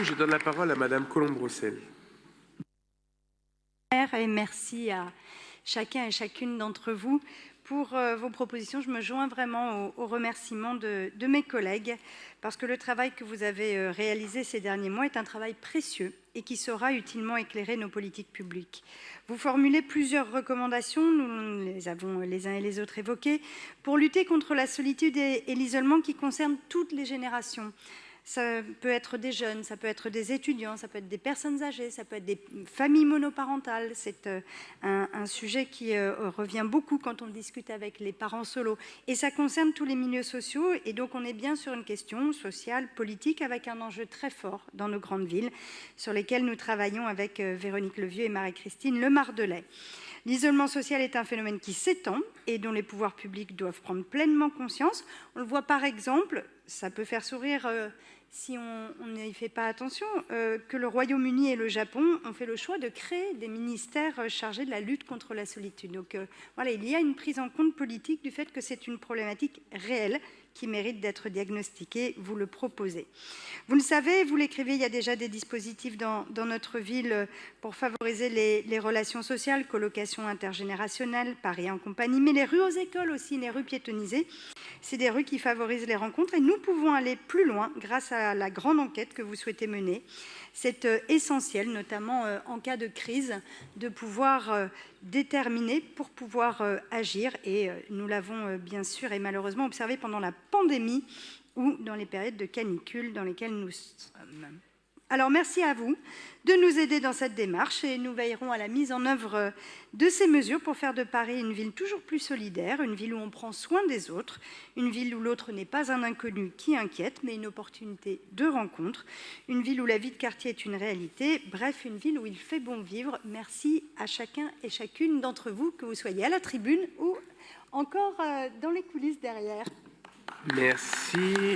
Je donne la parole à Madame Colombe-Brossel. Et merci à chacun et chacune d'entre vous pour vos propositions. Je me joins vraiment aux remerciements de mes collègues parce que le travail que vous avez réalisé ces derniers mois est un travail précieux et qui saura utilement éclairer nos politiques publiques. Vous formulez plusieurs recommandations, nous les avons les uns et les autres évoquées, pour lutter contre la solitude et l'isolement qui concernent toutes les générations. Ça peut être des jeunes, ça peut être des étudiants, ça peut être des personnes âgées, ça peut être des familles monoparentales. C'est un sujet qui revient beaucoup quand on discute avec les parents solos. Et ça concerne tous les milieux sociaux. Et donc, on est bien sur une question sociale, politique, avec un enjeu très fort dans nos grandes villes, sur lesquelles nous travaillons avec Véronique Levieux et Marie-Christine Lemardelet. L'isolement social est un phénomène qui s'étend et dont les pouvoirs publics doivent prendre pleinement conscience. On le voit par exemple, ça peut faire sourire si on n'y fait pas attention, que le Royaume-Uni et le Japon ont fait le choix de créer des ministères chargés de la lutte contre la solitude. Donc voilà, il y a une prise en compte politique du fait que c'est une problématique réelle qui mérite d'être diagnostiquée, vous le proposez. Vous le savez, vous l'écrivez, il y a déjà des dispositifs dans notre ville pour favoriser les relations sociales, colocation intergénérationnelle, Paris en compagnie, mais les rues aux écoles aussi, les rues piétonnisées, c'est des rues qui favorisent les rencontres et nous pouvons aller plus loin grâce à la grande enquête que vous souhaitez mener. C'est essentiel, notamment en cas de crise, de pouvoir déterminer pour pouvoir agir. Et nous l'avons bien sûr et malheureusement observé pendant la pandémie ou dans les périodes de canicule dans lesquelles nous sommes. Alors merci à vous de nous aider dans cette démarche et nous veillerons à la mise en œuvre de ces mesures pour faire de Paris une ville toujours plus solidaire, une ville où on prend soin des autres, une ville où l'autre n'est pas un inconnu qui inquiète, mais une opportunité de rencontre, une ville où la vie de quartier est une réalité, bref, une ville où il fait bon vivre. Merci à chacun et chacune d'entre vous, que vous soyez à la tribune ou encore dans les coulisses derrière. Merci.